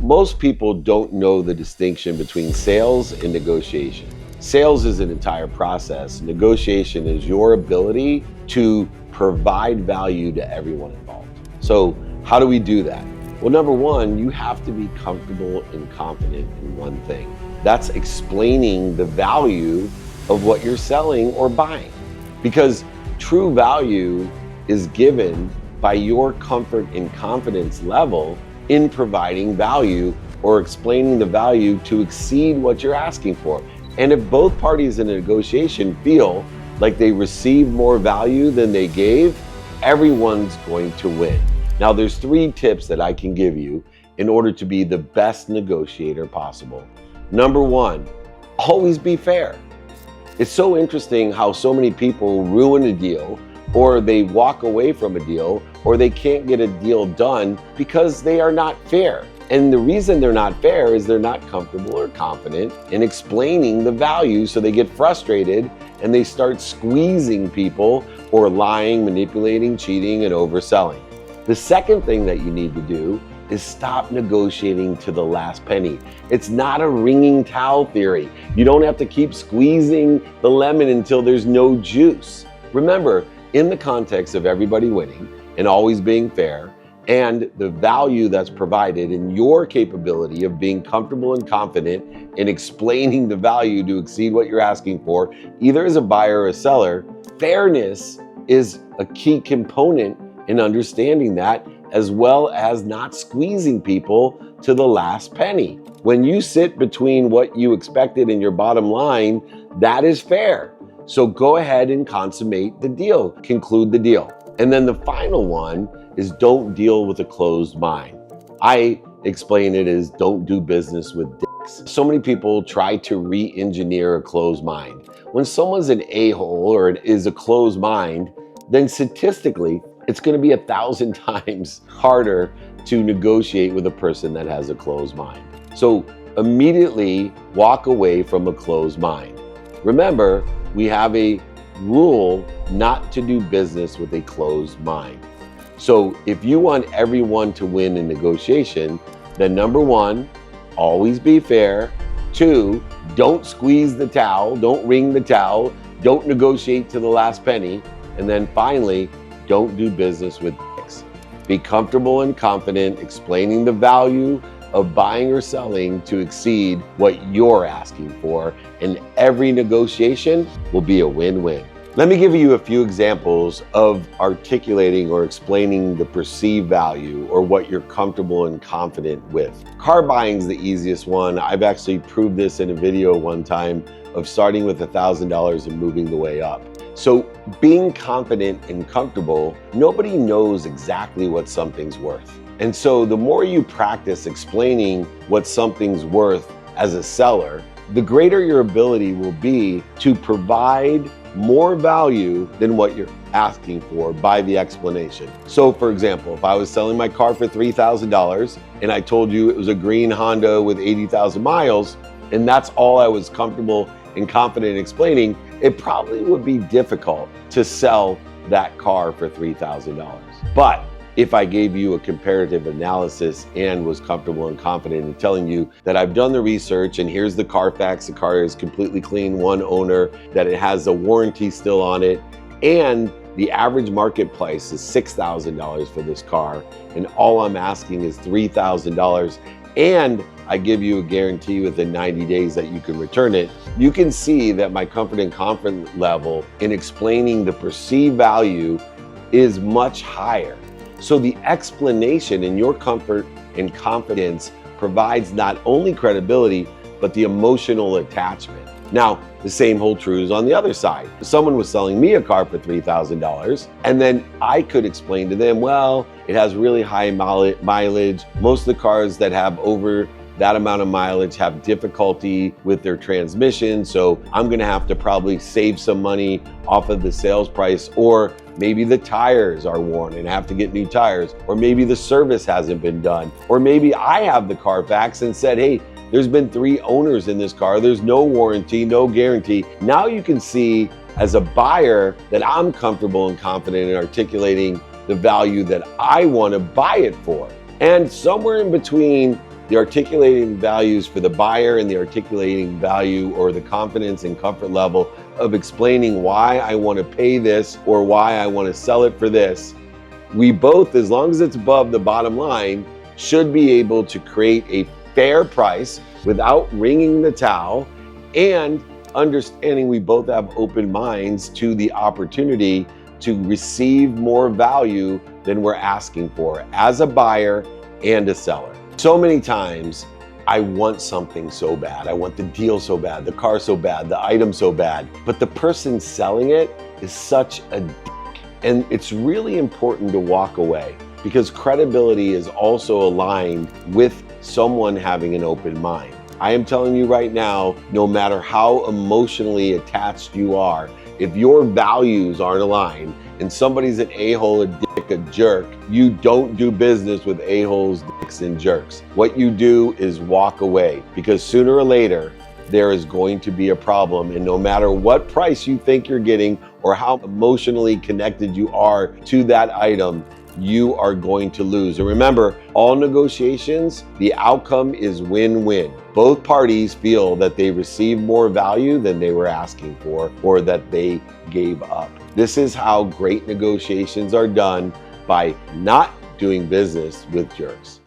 Most people don't know the distinction between sales and negotiation. Sales is an entire process. Negotiation is your ability to provide value to everyone involved. So how do we do that? Well, number one, you have to be comfortable and confident in one thing. That's explaining the value of what you're selling or buying. Because true value is given by your comfort and confidence level in providing value or explaining the value to exceed what you're asking for. And if both parties in a negotiation feel like they received more value than they gave, everyone's going to win. Now, there's 3 tips that I can give you in order to be the best negotiator possible. Number 1, always be fair. It's so interesting how so many people ruin a deal, or they walk away from a deal, or they can't get a deal done because they are not fair. And the reason they're not fair is they're not comfortable or confident in explaining the value, so they get frustrated and they start squeezing people or lying, manipulating, cheating, and overselling. The second thing that you need to do is stop negotiating to the last penny. It's not a wringing towel theory. You don't have to keep squeezing the lemon until there's no juice. Remember, in the context of everybody winning and always being fair, and the value that's provided in your capability of being comfortable and confident in explaining the value to exceed what you're asking for, either as a buyer or a seller, fairness is a key component in understanding that, as well as not squeezing people to the last penny. When you sit between what you expected and your bottom line, that is fair. So go ahead and consummate the deal, conclude the deal. And then the final one is don't deal with a closed mind. I explain it as don't do business with dicks. So many people try to re-engineer a closed mind. When someone's an a-hole or is a closed mind, then statistically, it's going to be 1,000 times harder to negotiate with a person that has a closed mind. So immediately walk away from a closed mind. Remember, we have a rule not to do business with a closed mind. So if you want everyone to win in negotiation, then number 1, always be fair. 2, don't squeeze the towel, don't wring the towel, don't negotiate to the last penny. And then finally, don't do business with dicks. Be comfortable and confident explaining the value of buying or selling to exceed what you're asking for, and every negotiation will be a win-win. Let me give you a few examples of articulating or explaining the perceived value or what you're comfortable and confident with. Car buying is the easiest one. I've actually proved this in a video one time of starting with $1,000 and moving the way up. So being confident and comfortable, nobody knows exactly what something's worth. And so the more you practice explaining what something's worth as a seller, the greater your ability will be to provide more value than what you're asking for by the explanation. So for example, if I was selling my car for $3,000 and I told you it was a green Honda with 80,000 miles, and that's all I was comfortable and confident in explaining, it probably would be difficult to sell that car for $3,000. But if I gave you a comparative analysis and was comfortable and confident in telling you that I've done the research and here's the Carfax, the car is completely clean, one owner, that it has a warranty still on it, and the average market price is $6,000 for this car, and all I'm asking is $3,000, and I give you a guarantee within 90 days that you can return it, you can see that my comfort and confidence level in explaining the perceived value is much higher. So the explanation in your comfort and confidence provides not only credibility, but the emotional attachment. Now, the same holds true on the other side. If someone was selling me a car for $3,000, and then I could explain to them, well, it has really high mileage. Most of the cars that have over that amount of mileage have difficulty with their transmission, so I'm gonna have to probably save some money off of the sales price, or maybe the tires are worn and have to get new tires, or maybe the service hasn't been done, or maybe I have the Carfax and said, hey, there's been 3 owners in this car, there's no warranty, no guarantee. Now you can see as a buyer that I'm comfortable and confident in articulating the value that I want to buy it for. And somewhere in between The articulating values for the buyer and the articulating value or the confidence and comfort level of explaining why I want to pay this or why I want to sell it for this. We both, as long as it's above the bottom line, should be able to create a fair price without wringing the towel, and understanding we both have open minds to the opportunity to receive more value than we're asking for as a buyer and a seller. So many times I want something so bad. I want the deal so bad, the car so bad, the item so bad, but the person selling it is such a dick. And it's really important to walk away, because credibility is also aligned with someone having an open mind. I am telling you right now, no matter how emotionally attached you are, if your values aren't aligned and somebody's an a-hole, a dick, a jerk, you don't do business with a-holes, dicks, and jerks. What you do is walk away, because sooner or later, there is going to be a problem. And no matter what price you think you're getting or how emotionally connected you are to that item, you are going to lose. And remember, all negotiations, the outcome is win-win. Both parties feel that they received more value than they were asking for or that they gave up. This is how great negotiations are done, by not doing business with jerks.